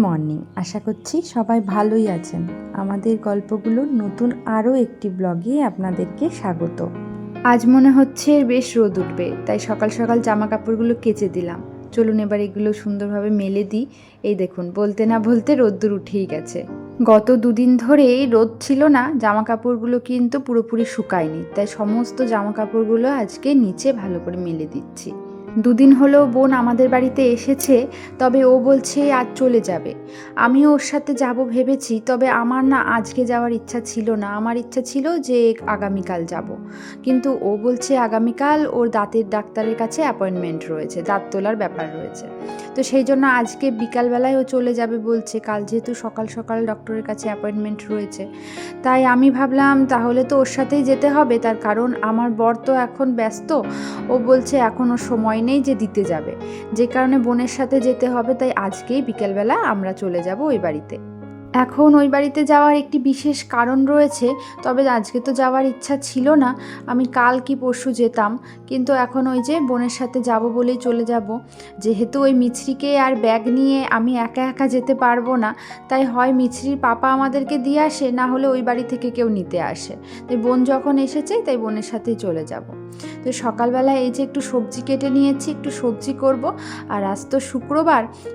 Morning. আশা করছি সবাই ভালোই আছেন। আমাদের গল্পগুলোর নতুন আরও একটি ব্লগে আপনাদেরকে স্বাগত। আজ মনে হচ্ছে বেশ রোদ উঠবে, তাই সকাল সকাল জামা কাপড়গুলো কেচে দিলাম। চলুন এবার এগুলো সুন্দরভাবে মেলে দিই। এই দেখুন, বলতে না বলতে রোদ্দুর উঠেই গেছে। গত দুদিন ধরেই রোদ ছিল না, জামা কাপড়গুলো কিন্তু পুরোপুরি শুকায়নি, তাই সমস্ত জামা কাপড়গুলো আজকে নিচে ভালো করে মেলে দিচ্ছি। দুদিন হলো বোন আমাদের বাড়িতে এসেছে, তবে ও বলছে আজ চলে যাবে। আমিও ওর সাথে যাব ভেবেছি, তবে আমার না আজকে যাওয়ার ইচ্ছা ছিল না। আমার ইচ্ছা ছিল যে আগামীকাল যাব, কিন্তু ও বলছে আগামীকাল ওর দাঁতের ডাক্তারের কাছে অ্যাপয়েন্টমেন্ট রয়েছে, দাঁত তোলার ব্যাপার রয়েছে। তো সেই জন্য আজকে বিকালবেলায় ও চলে যাবে বলছে। কাল যেহেতু সকাল সকাল ডক্টরের কাছে অ্যাপয়েন্টমেন্ট রয়েছে, তাই আমি ভাবলাম তাহলে তো ওর সাথেই যেতে হবে। তার কারণ আমার বর তো এখন ব্যস্ত, ও বলছে এখন ওর সময় নেই যে দিতে যাবে, যে কারণে বোনের সাথে যেতে হবে। তাই আজকেই বিকেলবেলা আমরা চলে যাব ওই বাড়িতে। এখন ওই বাড়িতে যাওয়ার একটি বিশেষ কারণ রয়েছে, তবে আজকে তো যাওয়ার ইচ্ছা ছিল না। আমি কাল কি পরশু যেতাম, কিন্তু এখন ওই যে বোনের সাথে যাব বলেই চলে যাব। যেহেতু ওই মিছরিকে আর ব্যাগ নিয়ে আমি একা একা যেতে পারবো না, তাই হয় মিছরির পাপা আমাদেরকে দিয়ে আসে, না হলে ওই বাড়ি থেকে কেউ নিতে আসে। তাই বোন যখন এসেছে, তাই বোনের সাথেই চলে যাব। তো সকালবেলা এই যে একটু সবজি কেটে নিয়েছি, একটু সবজি করব। আর আজ তো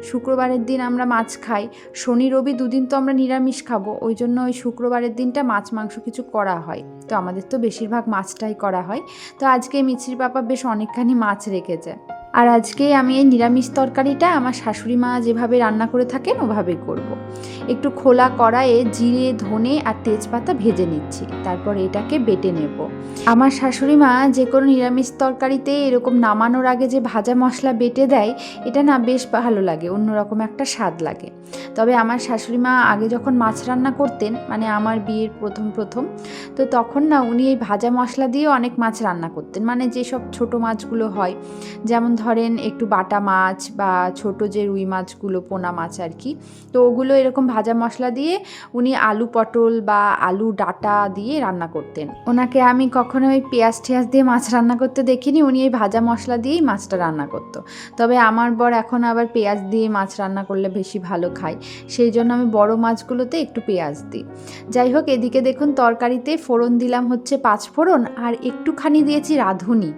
শুক্রবারের দিন আমরা মাছ খাই। শনি রবি দুদিন তো আমরা নিরামিষ খাবো, ওই জন্য ওই শুক্রবারের দিনটা মাছ মাংস কিছু করা হয়। তো আমাদের তো বেশিরভাগ মাছটাই করা হয়। তো আজকে মিছরির পাপা বেশ অনেকখানি মাছ রেখেছে। আর আজকে আমি এই নিরামিষ তরকারিটা আমার শাশুড়ি মা যেভাবে রান্না করে থাকেন ওভাবেই করব। একটু খোলা কড়াইয়ে জিরে ধনে আর তেজপাতা ভেজে নিচ্ছি, তারপর এটাকে বেটে নেব। আমার শাশুড়ি মা যে কোনো নিরামিষ তরকারিতে এরকম নামানোর আগে যে ভাজা মশলা বেটে দেয়, এটা না বেশ ভালো লাগে, অন্যরকম একটা স্বাদ লাগে। তবে আমার শাশুড়ি মা আগে যখন মাছ রান্না করতেন, মানে আমার বিয়ের প্রথম তো তখন না উনি এই ভাজা মশলা দিয়ে অনেক মাছ রান্না করতেন। মানে যেসব ছোট মাছগুলো হয়, যেমন ধরেন একটু বাটা মাছ বা ছোট যে রুই মাছগুলো, পোনা মাছ আর কি, তো ওগুলো এরকম ভাজা মশলা দিয়ে উনি আলু পটল বা আলু ডাঁটা দিয়ে রান্না করতেন। ওনাকে আমি কখনো ওই পেঁয়াজ টেয়াজ দিয়ে মাছ রান্না করতে দেখিনি, উনি এই ভাজা মশলা দিয়েই মাছটা রান্না করতো। তবে আমার বর এখন আবার পেঁয়াজ দিয়ে মাছ রান্না করলে বেশি ভালো খায়, সেই জন্য আমি বড় মাছগুলোতে একটু পেঁয়াজ দিই। যাই হোক, এদিকে দেখুন তরকারিতে ফোড়ন দিলাম হচ্ছে 5 ফোড়ন, আর একটুখানি দিয়েছি রাঁধুনি।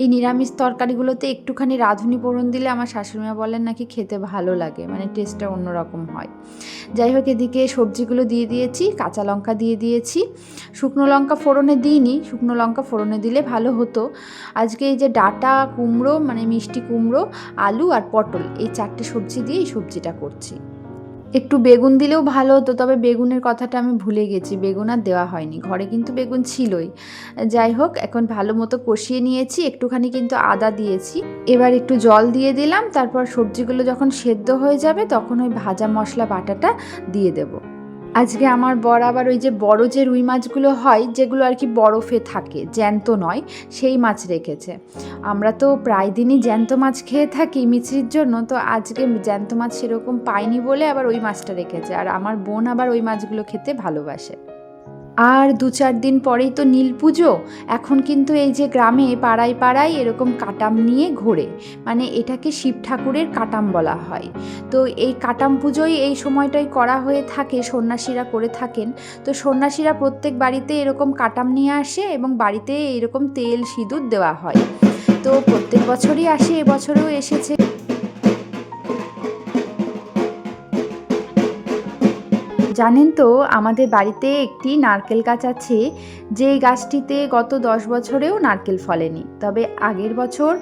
এই নিরামিষ তরকারিগুলোতে একটুখানি রাঁধুনি ফোড়ন দিলে আমার শাশুড়িমা বলেন নাকি খেতে ভালো লাগে, মানে টেস্টটা অন্যরকম হয়। যাই হোক, এদিকে সবজিগুলো দিয়ে দিয়েছি, কাঁচা লঙ্কা দিয়ে দিয়েছি। শুকনো লঙ্কা ফোড়নে দিইনি, শুকনো লঙ্কা ফোড়নে দিলে ভালো হতো। আজকে এই যে ডাঁটা কুমড়ো, মানে মিষ্টি কুমড়ো, আলু আর পটল, এই 4টে সবজি দিয়ে এই সবজিটা করছি। একটু বেগুন দিলেও ভালো হতো, তবে বেগুনের কথাটা আমি ভুলে গেছি, বেগুন আর দেওয়া হয়নি, ঘরে কিন্তু বেগুন ছিলই। যাই হোক, এখন ভালো মতো কষিয়ে নিয়েছি, একটুখানি কিন্তু আদা দিয়েছি। এবার একটু জল দিয়ে দিলাম, তারপর সবজিগুলো যখন সেদ্ধ হয়ে যাবে তখন ওই ভাজা মশলা বাটাটা দিয়ে দেব। আজকে আমার বর আবার ওই যে বড় যে রুই মাছগুলো হয়, যেগুলো আর কি বরফে থাকে, জ্যান্ত নয়, সেই মাছ রেখেছে। আমরা তো প্রায় দিনই জ্যান্ত মাছ খেয়ে থাকি মিছরির জন্য, তো আজকে জ্যান্ত মাছ সেরকম পাইনি বলে আবার ওই মাছটা রেখেছে। আর আমার বোন আবার ওই মাছগুলো খেতে ভালোবাসে। আর 2-4 দিন পরেই তো নীল পুজো। এখন কিন্তু এই যে গ্রামে পাড়ায় পাড়ায় এরকম কাটাম নিয়ে ঘোরে, মানে এটাকে শিব ঠাকুরের কাটাম বলা হয়। তো এই কাটাম পুজোই এই সময়টাই করা হয়ে থাকে, সন্ন্যাসীরা করে থাকেন। তো সন্ন্যাসীরা প্রত্যেক বাড়িতে এরকম কাটাম নিয়ে আসে এবং বাড়িতে এরকম তেল সিঁদুর দেওয়া হয়। তো প্রত্যেক বছরই আসে, এবছরেও এসেছে। জানেন তো, আমাদের বাড়িতে একটি নারকেল গাছ আছে, যেই গাছটিতে গত 10 বছরেও নারকেল ফলেনি। তবে আগের বছর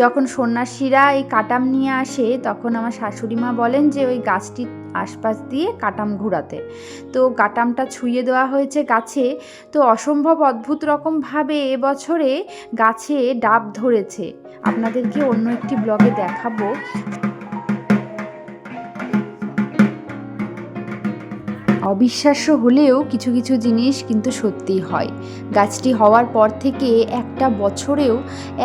যখন সন্ন্যাসীরা এই কাটাম নিয়ে আসে, তখন আমার শাশুড়ি মা বলেন যে ওই গাছটির আশপাশ দিয়ে কাটাম ঘুরাতে। তো কাটামটা ছুঁয়ে দেওয়া হয়েছে গাছে। তো অসম্ভব অদ্ভুত রকমভাবে এবছরে গাছে ডাব ধরেছে। আপনাদেরকে অন্য একটি ব্লগে দেখাবো। অবিশ্বাস্য হলেও কিছু কিছু জিনিস কিন্তু সত্যিই হয়। গাছটি হওয়ার পর থেকে একটা বছরেও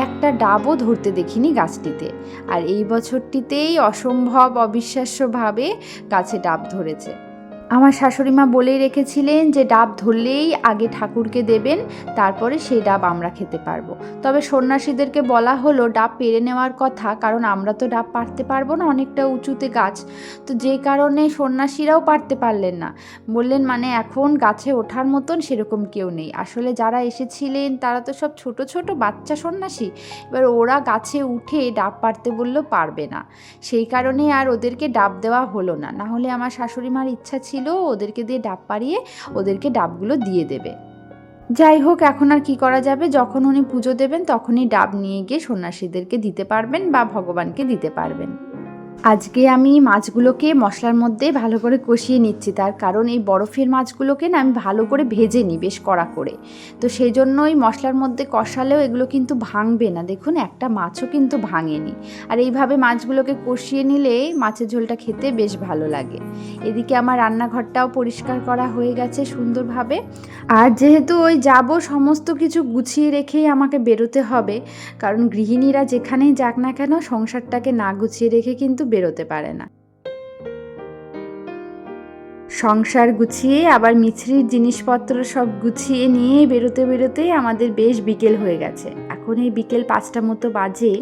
একটা ডাবও ধরতে দেখিনি গাছটিতে, আর এই বছরটিতেই অসম্ভব অবিশ্বাস্যভাবে গাছে ডাব ধরেছে। আমার শাশুড়ি মা বলেই রেখেছিলেন যে ডাব ধরলেই আগে ঠাকুরকে দেবেন, তারপরে সেই ডাব আমরা খেতে পারবো। তবে সন্ন্যাসীদেরকে বলা হলো ডাব পেরে নেওয়ার কথা, কারণ আমরা তো ডাব পারতে পারবো না, অনেকটা উঁচুতে গাছ। তো যে কারণে সন্ন্যাসীরাও পারতে পারলেন না। বললেন মানে এখন গাছে ওঠার মতন সেরকম কেউ নেই। আসলে যারা এসেছিলেন তারা তো সব ছোট ছোট বাচ্চা সন্ন্যাসী, এবার ওরা গাছে উঠে ডাব পারতে বললেও পারবে না। সেই কারণে আর ওদেরকে ডাব দেওয়া হলো না। না হলে আমার শাশুড়ি মার ইচ্ছা ছিল ওদেরকে দিয়ে ডাব পাড়িয়ে ওদেরকে ডাবগুলো দিয়ে দেবে। যাই হোক, এখন আর কি করা যাবে, যখন উনি পুজো দেবেন তখনই ডাব নিয়ে গিয়ে সন্ন্যাসীদেরকে দিতে পারবেন বা ভগবানকে দিতে পারবেন। আজকে আমি মাছগুলোকে মশলার মধ্যে ভালো করে কষিয়ে নিচ্ছি, তার কারণ এই বরফের মাছগুলোকে না আমি ভালো করে ভেজে নিই বেশ কড়া করে। তো সেই জন্যই মশলার মধ্যে কষালেও এগুলো কিন্তু ভাঙবে না, দেখুন একটা মাছও কিন্তু ভাঙেনি। আর এইভাবে মাছগুলোকে কষিয়ে নিলে মাছের ঝোলটা খেতে বেশ ভালো লাগে। এদিকে আমার রান্নাঘরটাও পরিষ্কার করা হয়ে গেছে সুন্দরভাবে। আর যেহেতু ওই যাব সমস্ত কিছু গুছিয়ে রেখেই আমাকে বেরোতে হবে, কারণ গৃহিণীরা যেখানেই যাক না কেন সংসারটাকে না গুছিয়ে রেখে কিন্তু বেরোতে পারে না। সংসার গুছিয়ে আবার মিছরির জিনিসপত্র সব গুছিয়ে নিয়ে বেরোতে বেরোতেই আমাদের বেশ বিকেল হয়ে গেছে। এখন এই বিকেল 5টা মতো বাজে,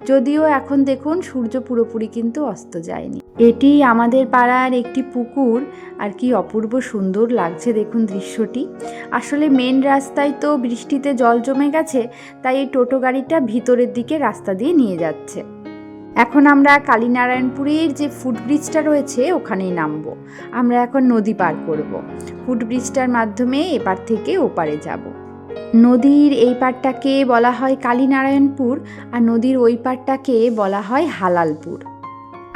যদিও এখন দেখুন সূর্য পুরোপুরি কিন্তু অস্ত যায়নি। এটি আমাদের পাড়ার একটি পুকুর, আর কি অপূর্ব সুন্দর লাগছে দেখুন দৃশ্যটি। আসলে মেন রাস্তায় তো বৃষ্টিতে জল জমে গেছে, তাই এই টোটো গাড়িটা ভিতরের দিকে রাস্তা দিয়ে নিয়ে যাচ্ছে। এখন আমরা কালীনারায়ণপুরের যে ফুটব্রিজটা রয়েছে ওখানেই নামবো। আমরা এখন নদী পার করব। ফুটব্রিজটার মাধ্যমে এপার থেকে ওপারে যাব। নদীর এই পারটাকে বলা হয় কালীনারায়ণপুর, আর নদীর ওই পারটাকে বলা হয় হালালপুর।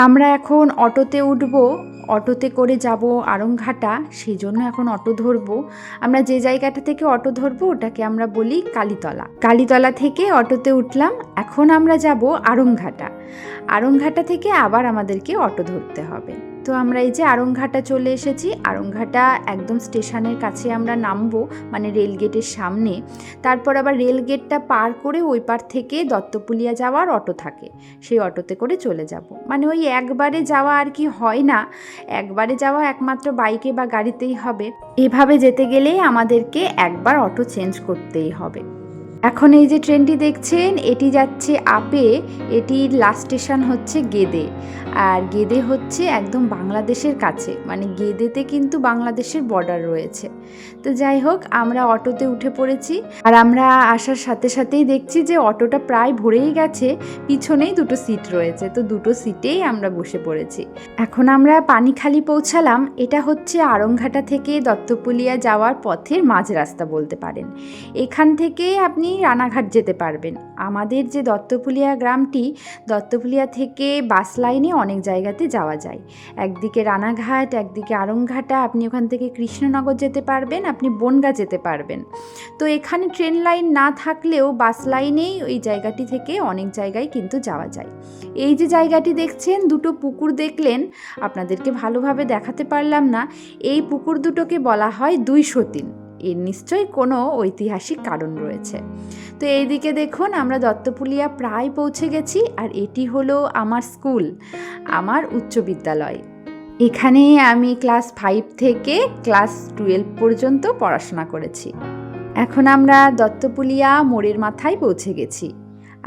আমরা এখন অটোতে উঠব, অটোতে করে যাব আড়ংঘাটা, সেই জন্য এখন অটো ধরবো। আমরা যে জায়গাটা থেকে অটো ধরবো ওটাকে আমরা বলি কালীতলা। কালীতলা থেকে অটোতে উঠলাম, এখন আমরা যাব আড়ংঘাটা। আড়ংঘাটা থেকে আবার আমাদেরকে অটো ধরতে হবে। তো আমরা এই যে আড়ংঘাটা চলে এসেছি। আড়ংঘাটা একদম স্টেশনের কাছে আমরা নামবো, মানে রেলগেটের সামনে। তারপর আবার রেলগেটটা পার করে ওই পার থেকে দত্তপুলিয়া যাওয়ার অটো থাকে, সেই অটোতে করে চলে যাব। মানে ওই একবারে যাওয়া আর কি হয় না, একবারে যাওয়া একমাত্র বাইকে বা গাড়িতেই হবে। এভাবে যেতে গেলে আমাদেরকে একবার অটো চেঞ্জ করতেই হবে। এখন এই যে ট্রেনটি দেখছেন এটি যাচ্ছে আপে, এটির লাস্ট স্টেশন হচ্ছে গেদে। আর গেদে হচ্ছে একদম বাংলাদেশের কাছে, মানে গেদেতে কিন্তু বাংলাদেশের বর্ডার রয়েছে। তো যাই হোক, আমরা অটোতে উঠে পড়েছি। আর আমরা আসার সাথে সাথেই দেখছি যে অটোটা প্রায় ভরেই গেছে, পিছনেই দুটো সিট রয়েছে, তো দুটো সিটেই আমরা বসে পড়েছি। এখন আমরা পানিখালি পৌঁছালাম। এটা হচ্ছে আড়ংঘাটা থেকে দত্তপুলিয়া যাওয়ার পথের মাঝ রাস্তা বলতে পারেন। এখান থেকে আপনি রানাঘাট যেতে পারবেন। আমাদের যে দত্তপুলিয়া গ্রামটি, দত্তপুলিয়া থেকে বাস লাইনে অনেক জায়গাতে যাওয়া যায়। একদিকে রানাঘাট, একদিকে আড়ংঘাটা, আপনি ওখান থেকে কৃষ্ণনগর যেতে পারবেন, আপনি বনগাঁ যেতে পারবেন। তো এখানে ট্রেন লাইন না থাকলেও বাস লাইনেই ওই জায়গাটি থেকে অনেক জায়গায় কিন্তু যাওয়া যায়। এই যে জায়গাটি দেখছেন, দুটো পুকুর দেখলেন, আপনাদেরকে ভালোভাবে দেখাতে পারলাম না। এই পুকুর দুটোকে বলা হয় 2 সতীন। এর নিশ্চয়ই কোনো ঐতিহাসিক কারণ রয়েছে। তো এইদিকে দেখুন আমরা দত্তপুলিয়া প্রায় পৌঁছে গেছি। আর এটি হলো আমার স্কুল, আমার উচ্চ বিদ্যালয়। এখানে আমি ক্লাস 5 থেকে ক্লাস 12 পর্যন্ত পড়াশোনা করেছি। এখন আমরা দত্তপুলিয়া মোড়ের মাথায় পৌঁছে গেছি।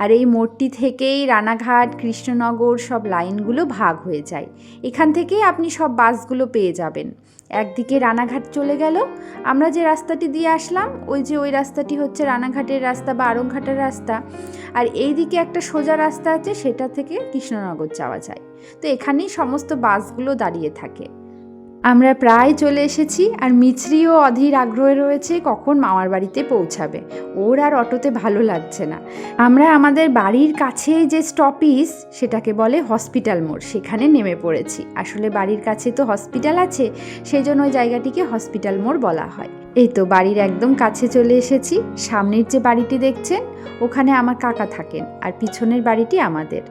আর এই মোড়টি থেকেই রানাঘাট, কৃষ্ণনগর সব লাইনগুলো ভাগ হয়ে যায়। এখান থেকেই আপনি সব বাসগুলো পেয়ে যাবেন। একদিকে রানাঘাট চলে গেল, আমরা যে রাস্তাটি দিয়ে আসলাম ওই রাস্তাটি হচ্ছে রানাঘাটের রাস্তা বা আড়ংঘাটের রাস্তা। আর এই দিকে একটা সোজা রাস্তা আছে, সেটা থেকে কৃষ্ণনগর যাওয়া যায়। তো এখানেই সমস্ত বাসগুলো দাঁড়িয়ে থাকে। আমরা প্রায় চলে এসেছি। আর মিছরিও অধীর আগ্রহে রয়েছে কখন মামার বাড়িতে পৌঁছাবে, ওর আর অটোতে ভালো লাগছে না। আমরা আমাদের বাড়ির কাছে যে স্টপেজ সেটাকে বলে হসপিটাল মোড়, সেখানে নেমে পড়েছি। আসলে বাড়ির কাছে তো হসপিটাল আছে, সেই জন্য ওই জায়গাটিকে হসপিটাল মোড় বলা হয়। এই তো বাড়ির একদম কাছে চলে এসেছি। সামনের যে বাড়িটি দেখছেন ওখানে আমার কাকা থাকেন, আর পিছনের বাড়িটি আমাদের।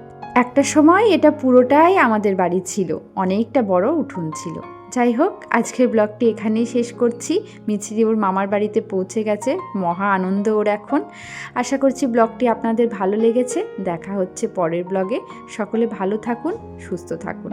একটা সময় এটা পুরোটাই আমাদের বাড়ি ছিল, অনেকটা বড় উঠোন ছিল। যাই হোক, আজকের ব্লগটি এখানেই শেষ করছি। মিছরি ওর মামার বাড়িতে পৌঁছে গেছে, মহা আনন্দ ওর এখন। আশা করছি ব্লগটি আপনাদের ভালো লেগেছে। দেখা হচ্ছে পরের ব্লগে। সকলে ভালো থাকুন, সুস্থ থাকুন।